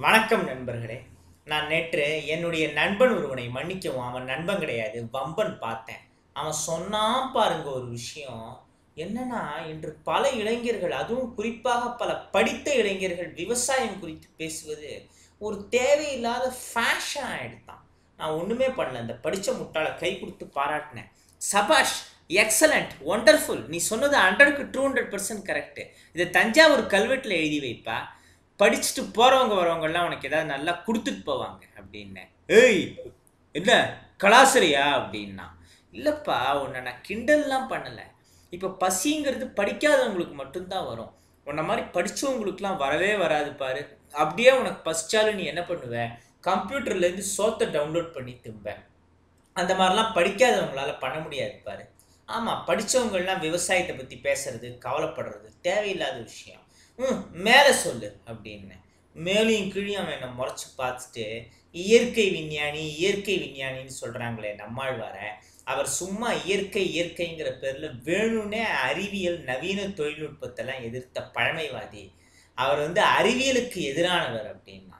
வணக்கம் நண்பர்களே. நான் நேற்று என்னுடைய நண்பன் ஒருவனை மன்னிக்கவும், அவன் நண்பன் கிடையாது, வம்பன் பார்த்தேன். அவன் சொன்னான் பாருங்க ஒரு விஷயம். என்னன்னா, இன்று பல இளைஞர்கள், அதுவும் குறிப்பாக பல படித்த இளைஞர்கள் விவசாயம் குறித்து பேசுவது ஒரு தேவையில்லாத ஃபேஷன் ஆயிடுத்தான். நான் ஒண்ணுமே பண்ணல. இந்த படிச்ச முட்டாள கை கொடுத்து பாராட்டினேன். சபாஷ்! எக்ஸலண்ட்! ஒண்டர்ஃபுல்! நீ சொன்னது 100க்கு 200% கரெக்ட். இதை தஞ்சாவூர் கல்வெட்டுல எழுதி வைப்பா. படிச்சுட்டு போறவங்க வரவங்கலாம் உனக்கு ஏதாவது நல்லா கொடுத்துட்டு போவாங்க அப்படின்னேன். ஏய், என்ன கலாசரியா அப்படின்னா. இல்லப்பா, உன்னை நான் கிண்டல்லாம் பண்ணல. இப்ப பசிங்கிறது படிக்காதவங்களுக்கு மட்டும்தான் வரும். உன்ன மாதிரி படிச்சவங்களுக்குலாம் வரவே வராது பாரு. அப்படியே உனக்கு பசிச்சாலும் நீ என்ன பண்ணுவ? கம்ப்யூட்டர்ல இருந்து சோத்தை டவுன்லோட் பண்ணி திம்ப. அந்த மாதிரிலாம் படிக்காதவங்களால பண்ண முடியாது பாரு. ஆமா, படிச்சவங்கலாம் விவசாயத்தை பத்தி பேசுறது, கவலைப்படுறது தேவையில்லாத விஷயம். மேலே சொல்லு அப்படின்னு. மேலையும் கீழையும் அவன் என்னை முறைச்சு பார்த்துட்டு, இயற்கை விஞ்ஞானி இயற்கை விஞ்ஞானின்னு சொல்றாங்களே நம்மாழ்வார, அவர் சும்மா இயற்கை இயற்கைங்கிற பேர்ல வேணும்னே அறிவியல் நவீன தொழில்நுட்பத்தெல்லாம் எதிர்த்த பழமைவாதி. அவர் அறிவியலுக்கு எதிரானவர் அப்படின்னா.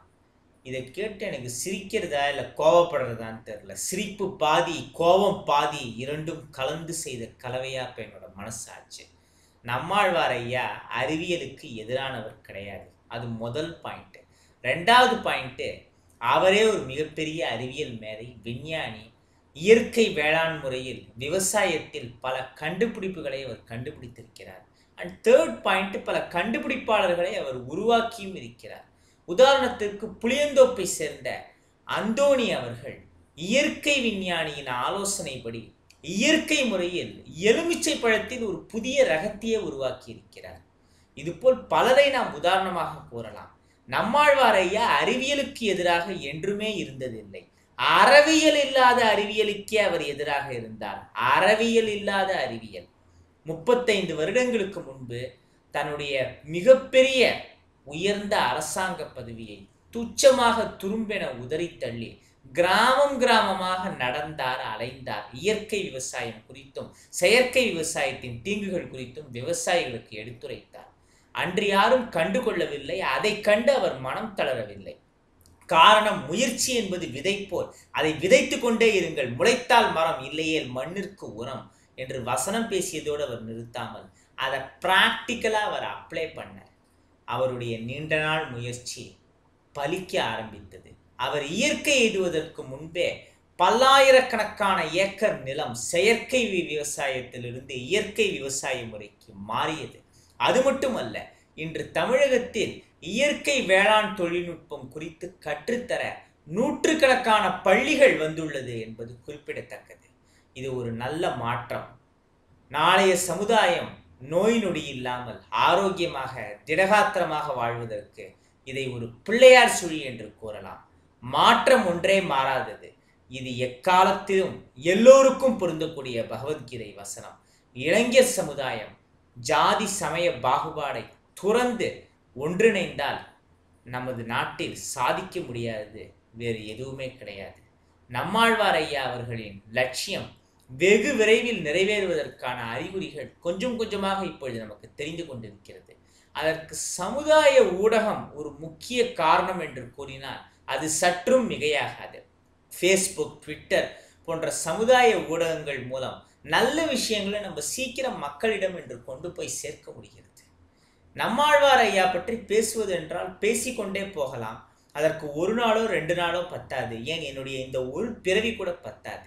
இதை கேட்டு எனக்கு சிரிக்கிறதா இல்லை கோவப்படுறதான்னு தெரியல. சிரிப்பு பாதி கோபம் பாதி இரண்டும் கலந்து செய்த கலவையா இப்போ என்னோட மனசாச்சு. நம்மாழ்வார் ஐயா அறிவியலுக்கு எதிரானவர் கிடையாது. அது முதல் பாயிண்ட். ரெண்டாவது பாயிண்ட், அவரே ஒரு மிகப்பெரிய அறிவியல் மேதை, விஞ்ஞானி. இயற்கை வேளாண் முறையில் விவசாயத்தில் பல கண்டுபிடிப்புகளை அவர் கண்டுபிடித்திருக்கிறார். அண்ட் தேர்ட் பாயிண்ட், பல கண்டுபிடிப்பாளர்களை அவர் உருவாக்கியும் இருக்கிறார். உதாரணத்திற்கு புளியந்தோப்பை சேர்ந்த அந்தோணி அவர்கள் இயற்கை விஞ்ஞானியின் ஆலோசனைப்படி இயற்கை முறையில் எலுமிச்சை பழத்தில் ஒரு புதிய ரகத்தையே உருவாக்கி இருக்கிறார். இதுபோல் பலரை நாம் உதாரணமாக கூறலாம். நம்மாழ்வார் ஐயா அறிவியலுக்கு எதிராக என்றுமே இருந்ததில்லை. அறவியல் இல்லாத அறிவியலுக்கே அவர் எதிராக இருந்தார். அறவியல் இல்லாத அறிவியல். 35 வருடங்களுக்கு முன்பு தன்னுடைய மிகப்பெரிய உயர்ந்த அரசாங்க பதவியை துச்சமாக துரும்பென உதறி தள்ளி கிராமம் கிராமமாக நடந்தார், அலைந்தார். இயற்கை விவசாயம் குறித்தும் செயற்கை விவசாயத்தின் தீங்குகள் குறித்தும் விவசாயிகளுக்கு எடுத்துரைத்தார். அன்று யாரும் கண்டுகொள்ளவில்லை. அதை கண்டு அவர் மனம் தளரவில்லை. காரணம், முயற்சி என்பது விதை போல். அதை விதைத்து கொண்டே இருங்கள், முளைத்தால் மரம், இல்லையேல் மண்ணிற்கு உரம் என்று வசனம் பேசியதோடு அவர் நிறுத்தாமல் அதை பிராக்டிக்கலா அவர் அப்ளை பண்ணார். அவருடைய நீண்ட நாள் முயற்சி பலிக்க ஆரம்பித்தது. அவர் இயற்கை எய்துவதற்கு முன்பே பல்லாயிரக்கணக்கான ஏக்கர் நிலம் செயற்கை விவசாயத்திலிருந்து இயற்கை விவசாய முறைக்கு மாறியது. அது மட்டுமல்ல, இன்று தமிழகத்தில் இயற்கை வேளாண் தொழில்நுட்பம் குறித்து கற்றுத்தர நூற்றுக்கணக்கான பள்ளிகள் வந்துள்ளது என்பது குறிப்பிடத்தக்கது. இது ஒரு நல்ல மாற்றம். நாளைய சமுதாயம் நோய் நொடி இல்லாமல் ஆரோக்கியமாக திடகாத்திரமாக வாழ்வதற்கு இதை ஒரு பிள்ளையார் சுழி என்று கூறலாம். மாற்றம் ஒன்றே மாறாதது. இது எக்காலத்திலும் எல்லோருக்கும் பொருந்தக்கூடிய பகவத்கீதை வசனம். இளைஞர் சமுதாயம் ஜாதி சமய பாகுபாடை துறந்து ஒன்றிணைந்தால் நமது நாட்டில் சாதிக்க முடியாதது வேறு எதுவுமே கிடையாது. நம்மாழ்வார் ஐயா அவர்களின் லட்சியம் வெகு விரைவில் நிறைவேறுவதற்கான அறிகுறிகள் கொஞ்சம் கொஞ்சமாக இப்பொழுது நமக்கு தெரிந்து கொண்டிருக்கிறது. அதற்கு சமுதாய ஊடகம் ஒரு முக்கிய காரணம் என்று கூறினால் அது சற்றும் மிகையாகாது. ஃபேஸ்புக், ட்விட்டர் போன்ற சமுதாய ஊடகங்கள் மூலம் நல்ல விஷயங்களை நம்ம சீக்கிரம் மக்களிடம் என்று கொண்டு போய் சேர்க்க முடிகிறது. நம்மாழ்வார் ஐயா பற்றி பேசுவது என்றால் பேசிக்கொண்டே போகலாம். அதற்கு ஒரு நாளோ 2 நாளோ பத்தாது. ஏன், என்னுடைய இந்த ஒரு பிறவி கூட பத்தாது.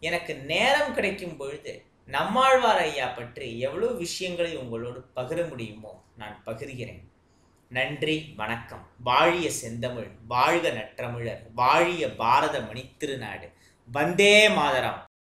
எனக்கு நேரம் கிடைக்கும் பொழுது நம்மாழ்வார் ஐயா பற்றி எவ்வளவு விஷயங்களை உங்களோடு பகிர முடியுமோ நான் பகிர்கிறேன். நன்றி, வணக்கம். வாழிய செந்தமிழ், வாழ்க நற்றமிழர், வாழிய பாரத மணித்திருநாடு. வந்தே மாதரம்.